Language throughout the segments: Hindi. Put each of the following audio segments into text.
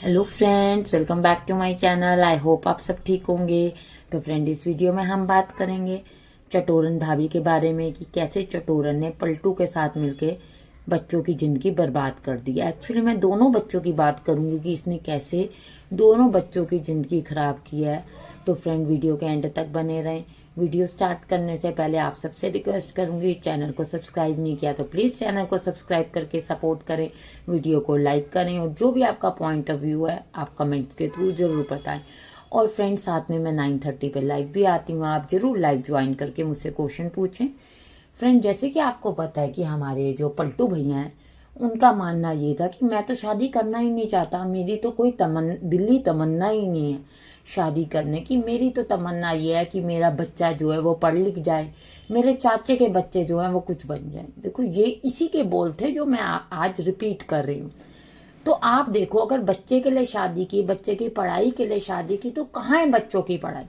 Hello friends, welcome back to my channel. I hope आप सब ठीक होंगे। तो फ्रेंड, इस वीडियो में हम बात करेंगे चटोरन भाभी के बारे में कि कैसे चटोरन ने पलटू के साथ मिलके बच्चों की ज़िंदगी बर्बाद कर दी। एक्चुअली मैं दोनों बच्चों की बात करूंगी कि इसने कैसे दोनों बच्चों की ज़िंदगी ख़राब की है। तो फ्रेंड, वीडियो के एंड तक बने रहें। वीडियो स्टार्ट करने से पहले आप सबसे रिक्वेस्ट करूंगी, चैनल को सब्सक्राइब नहीं किया तो प्लीज़ चैनल को सब्सक्राइब करके सपोर्ट करें, वीडियो को लाइक करें और जो भी आपका पॉइंट ऑफ व्यू है आप कमेंट्स के थ्रू ज़रूर बताएं। और फ्रेंड्स, साथ में मैं 9:30 पे लाइव भी आती हूँ, आप ज़रूर लाइव ज्वाइन करके मुझसे क्वेश्चन पूछें। फ्रेंड, जैसे कि आपको पता है कि हमारे जो पलटू भैया हैं उनका मानना ये था कि मैं तो शादी करना ही नहीं चाहता, मेरी तो कोई दिली तमन्ना ही नहीं है शादी करने की। मेरी तो तमन्ना ये है कि मेरा बच्चा जो है वो पढ़ लिख जाए, मेरे चाचे के बच्चे जो हैं वो कुछ बन जाए। देखो, ये इसी के बोल थे जो मैं आज रिपीट कर रही हूँ। तो आप देखो, अगर बच्चे के लिए शादी की, बच्चे की पढ़ाई के लिए शादी की, तो कहाँ है बच्चों की पढ़ाई।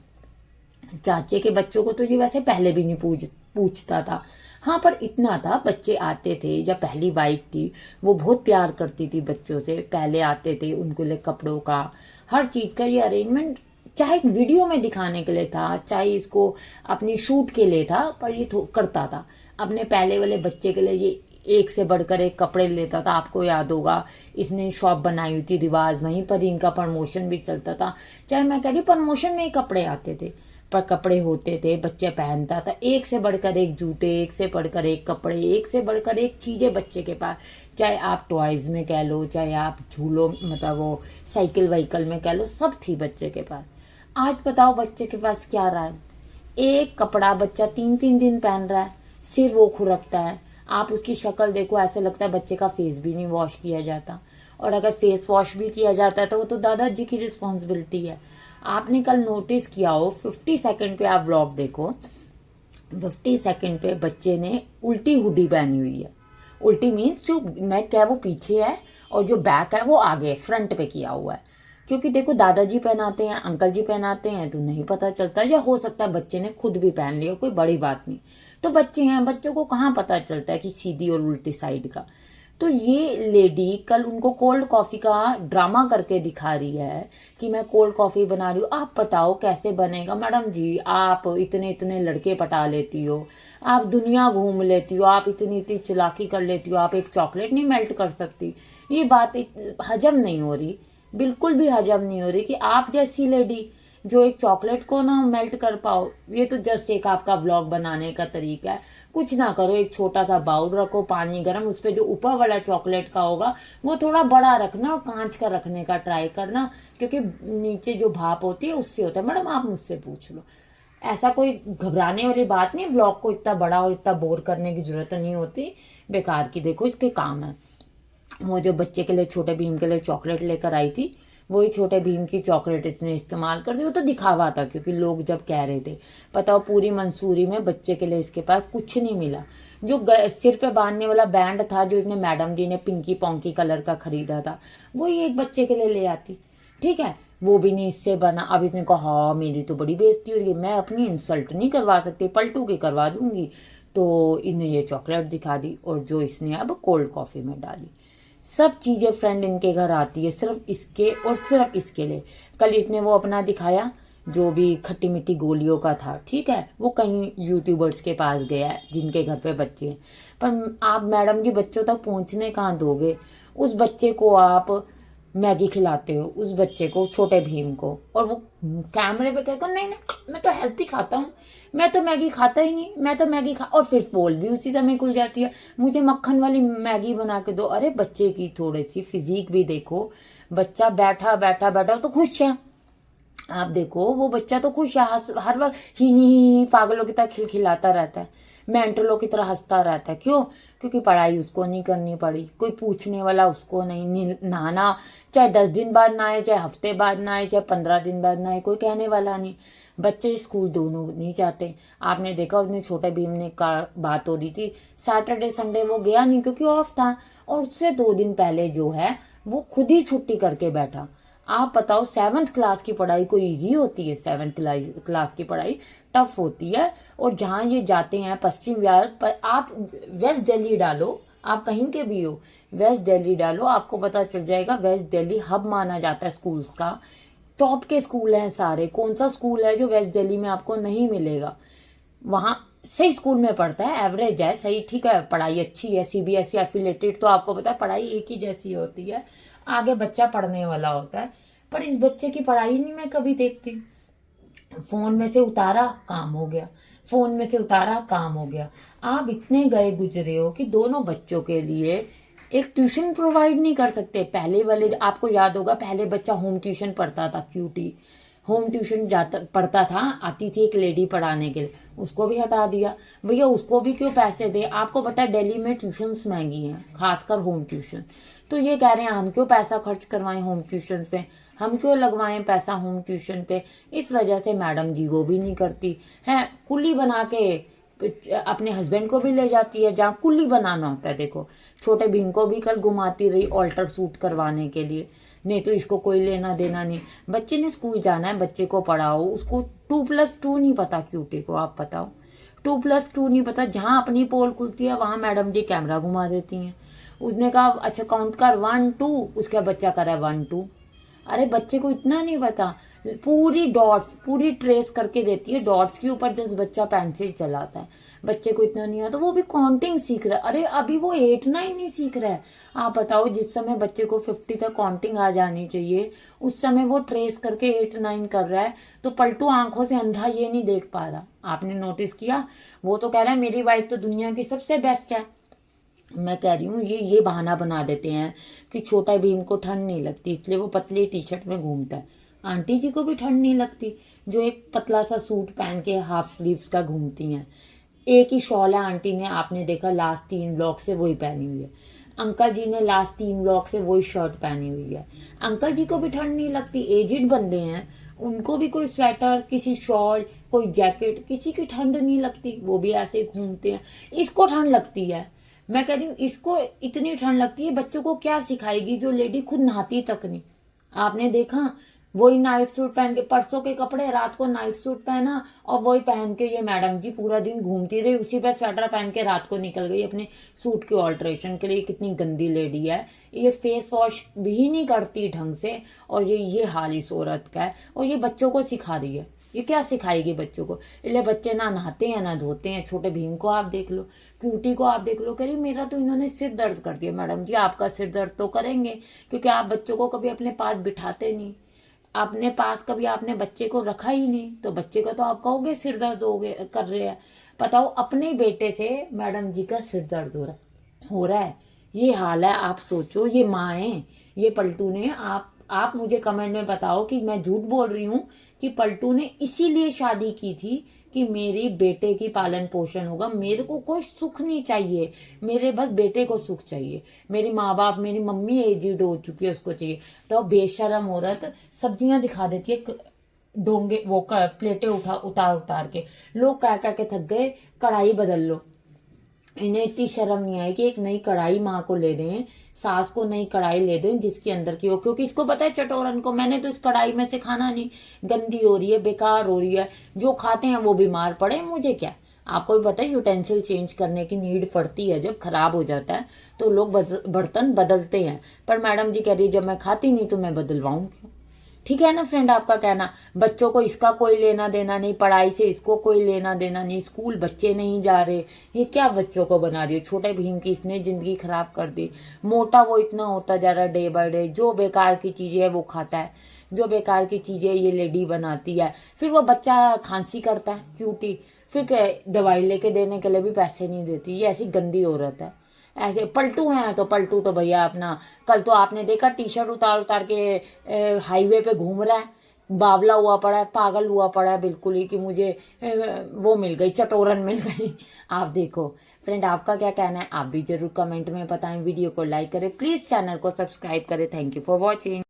चाचे के बच्चों को तो ये वैसे पहले भी नहीं पूछता था। हाँ, पर इतना था, बच्चे आते थे। जब पहली वाइफ थी वो बहुत प्यार करती थी बच्चों से, पहले आते थे, उनको लिए कपड़ों का हर चीज़ का ये अरेंजमेंट चाहे वीडियो में दिखाने के लिए था, चाहे इसको अपनी शूट के लिए था, पर ये करता था। अपने पहले वाले बच्चे के लिए ये एक से बढ़कर एक कपड़े लेता था। आपको याद होगा, इसने शॉप बनाई हुई थी रिवाज, वहीं पर इनका प्रमोशन भी चलता था। चाहे मैं कह रही हूँ प्रमोशन में ही कपड़े आते थे, पर कपड़े होते थे, बच्चे पहनता था, एक से बढ़कर एक जूते, एक से बढ़कर एक कपड़े, एक से बढ़कर एक चीज़ें बच्चे के पास। चाहे आप टॉयज़ में कह लो, चाहे आप झूलों मतलब वो साइकिल वाइकल में कह लो, सब थी बच्चे के पास। आज बताओ बच्चे के पास क्या रहा है। एक कपड़ा बच्चा 3-3 दिन पहन रहा है, सिर वो खुरकता है। आप उसकी शक्ल देखो, ऐसे लगता है बच्चे का फेस भी नहीं वॉश किया जाता। और अगर फेस वॉश भी किया जाता है तो वो तो दादाजी की रिस्पॉन्सिबिलिटी है। आपने कल नोटिस किया हो, 50 सेकंड पे आप व्लॉग देखो, 50 सेकंड पे बच्चे ने उल्टी हुडी पहनी हुई है। उल्टी मीन्स जो नेक है वो पीछे है और जो बैक है वो आगे फ्रंट पे किया हुआ है। क्योंकि देखो, दादाजी पहनाते हैं, अंकल जी पहनाते हैं तो नहीं पता चलता, या हो सकता है बच्चे ने खुद भी पहन लिया, कोई बड़ी बात नहीं। तो बच्चे हैं, बच्चों को कहाँ पता चलता है कि सीधी और उल्टी साइड का। तो ये लेडी कल उनको कोल्ड कॉफ़ी का ड्रामा करके दिखा रही है कि मैं कोल्ड कॉफ़ी बना रही हूँ, आप बताओ कैसे बनेगा। मैडम जी, आप इतने इतने लड़के पटा लेती हो, आप दुनिया घूम लेती हो, आप इतनी इतनी चालाकी कर लेती हो, आप एक चॉकलेट नहीं मेल्ट कर सकती। ये बात हजम नहीं हो रही, बिल्कुल भी हजम नहीं हो रही कि आप जैसी लेडी जो एक चॉकलेट को ना मेल्ट कर पाओ। ये तो जस्ट एक आपका व्लॉग बनाने का तरीका है। कुछ ना करो, एक छोटा सा बाउल रखो, पानी गर्म, उस पर जो ऊपर वाला चॉकलेट का होगा वो थोड़ा बड़ा रखना और कांच का रखने का ट्राई करना, क्योंकि नीचे जो भाप होती है उससे होता है। मैडम, आप मुझसे पूछ लो, ऐसा कोई घबराने वाली बात नहीं। व्लॉग को इतना बड़ा और इतना बोर करने की जरूरत नहीं होती, बेकार की देखो इसके काम है। वो जो बच्चे के लिए, छोटे भीम के लिए चॉकलेट लेकर आई थी, वही छोटे भीम की चॉकलेट इसने इस्तेमाल कर दी। वो तो दिखावा था, क्योंकि लोग जब कह रहे थे, पता हो पूरी मंसूरी में बच्चे के लिए इसके पास कुछ नहीं मिला। जो सिर पे बांधने वाला बैंड था जो इसने मैडम जी ने पिंकी पोंकी कलर का खरीदा था, वही एक बच्चे के लिए ले आती। ठीक है, वो भी नहीं इससे बना। अब इसने कहा हाँ मेरी तो बड़ी बेइज्जती हो रही है, मैं अपनी इंसल्ट नहीं करवा सकती, पलटू की करवा दूंगी। तो इन्हें ये चॉकलेट दिखा दी और जो इसने अब कोल्ड कॉफ़ी में डाली। सब चीज़ें फ्रेंड इनके घर आती है सिर्फ इसके और सिर्फ इसके लिए। कल इसने वो अपना दिखाया जो भी खट्टी मिट्टी गोलियों का था, ठीक है, वो कहीं यूट्यूबर्स के पास गया है जिनके घर पे बच्चे हैं। पर आप मैडम जी बच्चों तक पहुंचने कहाँ दोगे। उस बच्चे को आप मैगी खिलाते हो, उस बच्चे को, छोटे भीम को, और वो कैमरे पे कहकर नहीं नहीं मैं तो हेल्थी खाता हूँ, मैं तो मैगी खाता ही नहीं, मैं तो मैगी खा, और फिर पोल भी उसी समय खुल जाती है, मुझे मक्खन वाली मैगी बना के दो। अरे बच्चे की थोड़ी सी फिजिक भी देखो। बच्चा बैठा बैठा बैठा तो खुश है। आप देखो वो बच्चा तो खुश है, हर वक्त ही पागलों की तरह खिलखिलाता रहता है, मेंटलों की तरह हंसता रहता है। क्यों? क्योंकि पढ़ाई उसको नहीं करनी पड़ी, कोई पूछने वाला उसको नहीं। नहाना चाहे 10 दिन बाद ना आए, चाहे हफ्ते बाद ना आए, चाहे 15 दिन बाद ना आए, कोई कहने वाला नहीं। बच्चे स्कूल दोनों नहीं जाते। आपने देखा उसने छोटे भीम ने का बात हो रही थी, सैटरडे संडे वो गया नहीं क्योंकि ऑफ था, और उससे 2 दिन पहले जो है वो खुद ही छुट्टी करके बैठा। आप बताओ, 7th क्लास की पढ़ाई कोई इजी होती है? 7th क्लास की पढ़ाई टफ होती है। और जहाँ ये जाते हैं पश्चिम बिहार पर, आप वेस्ट दिल्ली डालो, आप कहीं के भी हो, वेस्ट दिल्ली डालो, आपको पता चल जाएगा। वेस्ट दिल्ली हब माना जाता है स्कूल्स का, टॉप के स्कूल हैं सारे। कौन सा स्कूल है जो वेस्ट दिल्ली में आपको नहीं मिलेगा? वहाँ सही स्कूल में पढ़ता है, एवरेज है, सही ठीक है, पढ़ाई अच्छी है, सीबीएसई एफिलेटेड, तो आपको पता है पढ़ाई एक ही जैसी होती है, आगे बच्चा पढ़ने वाला होता है। पर इस बच्चे की पढ़ाई नहीं मैं कभी देखती। फोन में से उतारा, काम हो गया, फोन में से उतारा, काम हो गया। आप इतने गए गुजरे हो कि दोनों बच्चों के लिए एक ट्यूशन प्रोवाइड नहीं कर सकते। पहले वाले, आपको याद होगा, पहले बच्चा होम ट्यूशन पढ़ता था, क्यूटी होम ट्यूशन जाता पढ़ता था, आती थी एक लेडी पढ़ाने के लिए, उसको भी हटा दिया। भैया उसको भी क्यों पैसे दे? आपको पता है दिल्ली में ट्यूशन्स महंगी हैं, खासकर होम ट्यूशन। तो ये कह रहे हैं हम क्यों पैसा खर्च करवाएं होम ट्यूशन पे, हम क्यों लगवाएं पैसा होम ट्यूशन पे। इस वजह से मैडम जी वो भी नहीं करती है, कुली बना के अपने हस्बैंड को भी ले जाती है जहाँ कुली बनाना होता है। देखो छोटे भीम को भी कल घुमाती रही ऑल्टर सूट करवाने के लिए, नहीं तो इसको कोई लेना देना नहीं। बच्चे ने स्कूल जाना है, बच्चे को पढ़ाओ, उसको 2+2 नहीं पता क्यूटी को, आप बताओ 2+2 नहीं पता। जहाँ अपनी पोल खुलती है वहां मैडम जी कैमरा घुमा देती हैं। उसने कहा अच्छा काउंट कर 1 2, उसका बच्चा करा 1 2। अरे बच्चे को इतना नहीं पता, पूरी डॉट्स पूरी ट्रेस करके देती है, डॉट्स के ऊपर जस्ट बच्चा पेंसिल चलाता है। बच्चे को इतना नहीं आता, वो भी काउंटिंग सीख रहा है। अरे अभी वो 8 9 नहीं सीख रहा है। आप बताओ जिस समय बच्चे को 50 तक काउंटिंग आ जानी चाहिए, उस समय वो ट्रेस करके 8 9 कर रहा है। तो पलटू आंखों से अंधा ये नहीं देख पा रहा। आपने नोटिस किया? वो तो कह रहा है मेरी वाइफ तो दुनिया की सबसे बेस्ट है। मैं कह रही हूँ ये बहाना बना देते हैं कि छोटा भीम को ठंड नहीं लगती इसलिए वो पतली टी शर्ट में घूमता है। आंटी जी को भी ठंड नहीं लगती जो एक पतला सा सूट पहन के हाफ स्लीव्स का घूमती हैं। एक ही शॉल है आंटी ने, आपने देखा लास्ट 3 ब्लॉक से वही पहनी हुई है। अंकल जी ने लास्ट 3 ब्लॉक से वही शर्ट पहनी हुई है। अंकल जी को भी ठंड नहीं लगती, एजिड बंदे हैं, उनको भी कोई स्वेटर, किसी शॉल, कोई जैकेट, किसी की ठंड नहीं लगती, वो भी ऐसे ही घूमते हैं। इसको ठंड लगती है। मैं कह रही हूँ इसको इतनी ठंड लगती है, बच्चों को क्या सिखाएगी जो लेडी खुद नहाती तक नहीं। आपने देखा वही नाइट सूट पहन के, परसों के कपड़े रात को नाइट सूट पहना और वही पहन के ये मैडम जी पूरा दिन घूमती रही, उसी पे स्वेटर पहन के रात को निकल गई अपने सूट के ऑल्ट्रेशन के लिए। कितनी गंदी लेडी है ये, फेस वॉश भी नहीं करती ढंग से, और ये हाल इस औरत का है, और ये बच्चों को सिखा रही है। ये क्या सिखाएगी बच्चों को? इसलिए बच्चे ना नहाते हैं ना धोते हैं। छोटे भीम को आप देख लो, क्यूटी को आप देख लो, कह रही मेरा तो इन्होंने सिर दर्द कर दिया। मैडम जी आपका सिर दर्द तो करेंगे क्योंकि आप बच्चों को कभी अपने पास बिठाते नहीं, अपने पास कभी आपने बच्चे को रखा ही नहीं, तो बच्चे का तो आप कहोगे सिर दर्द हो गए कर रहे हैं। बताओ अपने बेटे से मैडम जी का सिर दर्द हो रहा है। ये हाल है। आप सोचो, ये माँ है, ये पलटू ने, आप मुझे कमेंट में बताओ कि मैं झूठ बोल रही हूँ कि पलटू ने इसीलिए शादी की थी कि मेरी बेटे की पालन पोषण होगा, मेरे को कोई सुख नहीं चाहिए, मेरे बस बेटे को सुख चाहिए। मेरी माँ बाप, मेरी मम्मी एजिड हो चुकी है, उसको चाहिए। तो बेशरम औरत सब्जियां दिखा देती है, डोंगे वो प्लेटें उतार उतार के। लोग कह के थक गए, कढ़ाई बदल लो। इन्हें इतनी शर्म नहीं आई कि एक नई कढ़ाई माँ को ले दें, सास को नई कढ़ाई ले दें जिसके अंदर की हो, क्योंकि इसको पता है चटोरन को, मैंने तो इस कढ़ाई में से खाना नहीं, गंदी हो रही है, बेकार हो रही है, जो खाते हैं वो बीमार पड़े, मुझे क्या। आपको भी पता है यूटेंसिल चेंज करने की नीड पड़ती है, जब खराब हो जाता है तो लोग बर्तन बदलते हैं। पर मैडम जी कह रही है जब मैं खाती नहीं तो मैं बदलवाऊं क्यों? ठीक है ना फ्रेंड आपका कहना। बच्चों को इसका कोई लेना देना नहीं, पढ़ाई से इसको कोई लेना देना नहीं, स्कूल बच्चे नहीं जा रहे, ये क्या बच्चों को बना रही है? छोटे भीम की इसने जिंदगी खराब कर दी। मोटा वो इतना होता जा रहा है डे बाय डे, जो बेकार की चीजें है वो खाता है, जो बेकार की चीजें ये लेडी बनाती है। फिर वो बच्चा खांसी करता है क्यूटी, फिर दवाई लेके देने के लिए भी पैसे नहीं देती। ये ऐसी गंदी औरत है। ऐसे पलटू हैं तो पलटू तो भैया अपना, कल तो आपने देखा टी शर्ट उतार उतार के हाईवे पे घूम रहा है, बावला हुआ पड़ा है, पागल हुआ पड़ा है बिल्कुल ही कि मुझे वो मिल गई, चटोरन मिल गई। आप देखो फ्रेंड आपका क्या कहना है, आप भी जरूर कमेंट में बताएं। वीडियो को लाइक करें प्लीज, चैनल को सब्सक्राइब करें। Thank you for watching.